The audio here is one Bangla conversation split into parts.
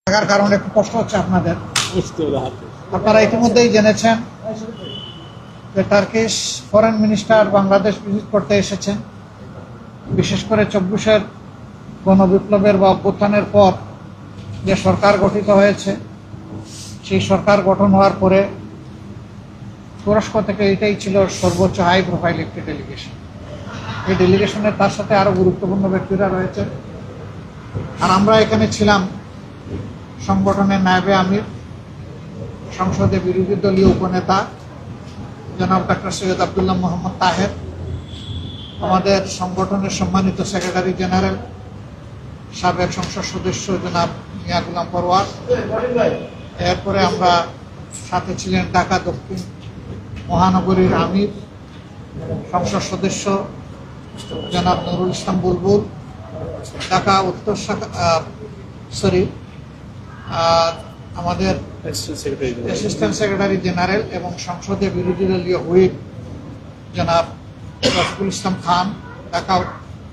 থাকার কারণে একটু কষ্ট হচ্ছে আপনাদের। আপনারা ইতিমধ্যেই জেনেছেন যে Turkish foreign minister Bangladesh visit করতে এসেছেন। বিশেষ করে 24-এর গণবিপ্লবের বা অভ্যুত্থানের পর যে সরকার গঠিত হয়েছে, সেই সরকার গঠন হওয়ার পরে তুরস্ক থেকে এটাই ছিল সর্বোচ্চ হাই প্রোফাইল একটি ডেলিগেশন। এই ডেলিগেশনে তার সাথে আরও গুরুত্বপূর্ণ ব্যক্তিরা রয়েছে। আর আমরা এখানে ছিলাম সংগঠনের নায়েবে আমির, সংসদে বিরোধী দলীয় উপনেতা জনাব ডক্টর সৈয়দ আবদুল্লাহ মোহাম্মদ তাহের, আমাদের সংগঠনের সম্মানিত সেক্রেটারি জেনারেল সাবেক সংসদ সদস্য জনাব মিয়া গুলাম পরওয়ার। এরপরে আমরা সাথে ছিলেন ঢাকা দক্ষিণ মহানগরীর আমির, সংসদ সদস্য জনাব নুরুল ইসলাম বুলবুল, ঢাকা উত্তর আমাদের অ্যাসিস্ট্যান্ট সেক্রেটারি জেনারেল এবং সংসদে বিরোধী দলীয় হুইপ জনাব রফিকুল ইসলাম খান, ঢাকা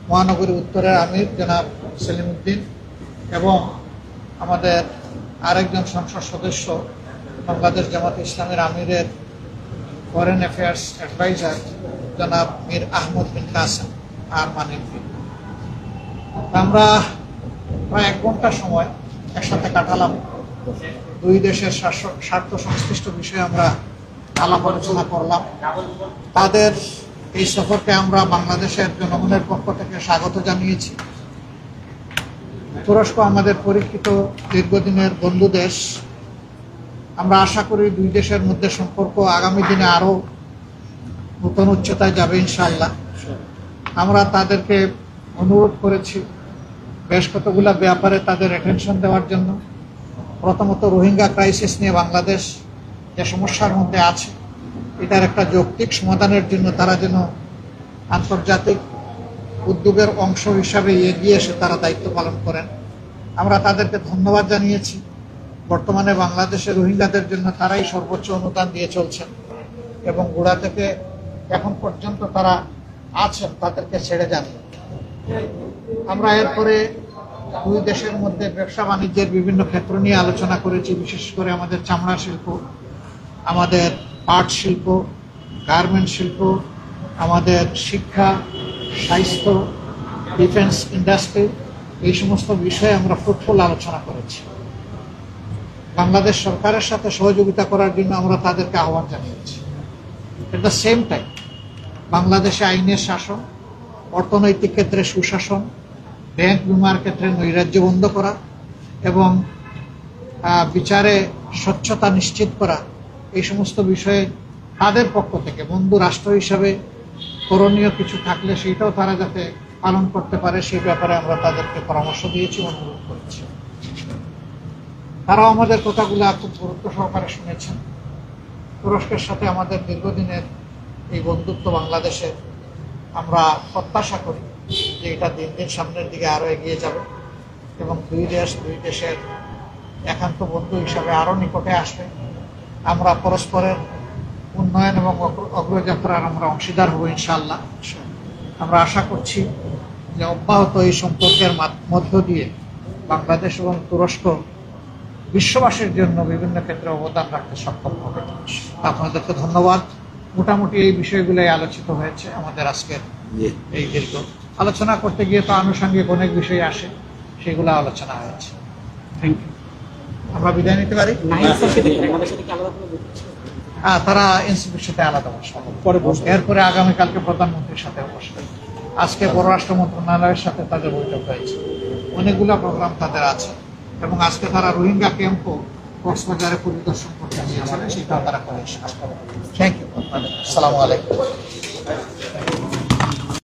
মহানগরী উত্তরের আমির জনাব সেলিম উদ্দিন, এবং আমাদের আরেকজন সংসদ সদস্য বাংলাদেশ জামাত ইসলামের আমিরের ফরেন অ্যাফেয়ার্স অ্যাডভাইজার জনাব মীর আহমদ বিন কাসেম আর মানিক। আমরা প্রায় 1 ঘন্টা সময় একসাথে কাটালাম। দুই দেশের স্বার্থ সংশ্লিষ্ট বিষয়ে আমরা আলাপ আলোচনা করলাম। তাদের এই সফরকে আমরা বাংলাদেশের জনগণের পক্ষ থেকে স্বাগত জানিয়েছি। তুরস্ক আমাদের পরীক্ষিত দীর্ঘদিনের বন্ধু দেশ। আমরা আশা করি দুই দেশের মধ্যে সম্পর্ক আগামী দিনে আরও নতুন উচ্চতায় যাবে ইনশাআল্লাহ। আমরা তাদেরকে অনুরোধ করেছি বেশ কতগুলো ব্যাপারে তাদের অ্যাটেনশন দেওয়ার জন্য। প্রথমত, রোহিঙ্গা ক্রাইসিস নিয়ে বাংলাদেশ যে সমস্যার মধ্যে আছে, এটার একটা যৌক্তিক সমাধানের জন্য তারা যেন আন্তর্জাতিক উদ্যোগের অংশ হিসাবে এগিয়ে এসে তারা দায়িত্ব পালন করেন। আমরা তাদেরকে ধন্যবাদ জানিয়েছি। বর্তমানে বাংলাদেশে রোহিঙ্গাদের জন্য তারাই সর্বোচ্চ অনুদান দিয়ে চলছেন এবং গোড়া থেকে এখন পর্যন্ত তারা আছেন, তাদেরকে ছেড়ে যান। আমরা এরপরে দুই দেশের মধ্যে ব্যবসা বাণিজ্যের বিভিন্ন ক্ষেত্র নিয়ে আলোচনা করেছি। বিশেষ করে আমাদের চামড়া শিল্প, আমাদের পাট শিল্প, গার্মেন্ট শিল্প, আমাদের শিক্ষা, স্বাস্থ্য, ডিফেন্স ইন্ডাস্ট্রি, এই সমস্ত বিষয়ে আমরা ফ্রুটফুল আলোচনা করেছি। বাংলাদেশ সরকারের সাথে সহযোগিতা করার জন্য আমরা তাদেরকে আহ্বান জানিয়েছি। এট দ্য সেম টাইম বাংলাদেশে আইনের শাসন, অর্থনৈতিক ক্ষেত্রে সুশাসন, ব্যাংক বিমার ক্ষেত্রে নৈরাজ্য বন্ধ করা এবং বিচারে স্বচ্ছতা নিশ্চিত করা, এই সমস্ত বিষয়ে তাদের পক্ষ থেকে বন্ধু রাষ্ট্র হিসাবে করণীয় কিছু থাকলে সেইটাও তারা যাতে পালন করতে পারে, সেই ব্যাপারে আমরা তাদেরকে পরামর্শ দিয়েছি, অনুরোধ করেছি। তারাও আমাদের কথাগুলো খুব গুরুত্ব সহকারে শুনেছেন। তুরস্কের সাথে আমাদের দীর্ঘদিনের এই বন্ধুত্ব বাংলাদেশের, আমরা প্রত্যাশা করি যে এটা দিন দিন সামনের দিকে আরও এগিয়ে যাবে এবং দুই দেশের একান্ত বন্ধু হিসাবে আরও নিকটে আসবে। আমরা পরস্পরের উন্নয়ন এবং অগ্রযাত্রার আমরা অংশীদার হব ইনশাআল্লাহ। আমরা আশা করছি যে অব্যাহত এই সম্পর্কের মধ্য দিয়ে বাংলাদেশ এবং তুরস্ক বিশ্ববাসীর জন্য বিভিন্ন ক্ষেত্রে অবদান রাখতে সক্ষম হবে। আপনাদেরকে ধন্যবাদ। মোটামুটি এই বিষয়গুলোই আলোচিত হয়েছে আমাদের আজকের এই দীর্ঘ আলোচনা করতে গিয়ে। তো আনুষঙ্গিক অনেক বিষয় আসে, সেগুলো আলোচনা হয়েছে। Thank you. আমরা বিদায় নিতে পারি। হ্যাঁ, তারা এনসিপির সাথে আলাদা বসবে, এরপরে আগামীকালকে প্রধানমন্ত্রীর সাথে বসবে। আজকে পররাষ্ট্র মন্ত্রণালয়ের সাথে তাদের বৈঠক হয়েছে, অনেকগুলো প্রোগ্রাম তাদের আছে এবং আজকে তারা রোহিঙ্গা ক্যাম্পও কক্সবাজারে পরিদর্শন করতে গিয়েছিলেন, সেটাও তারা করে। Thank you. আসসালামু আলাইকুম।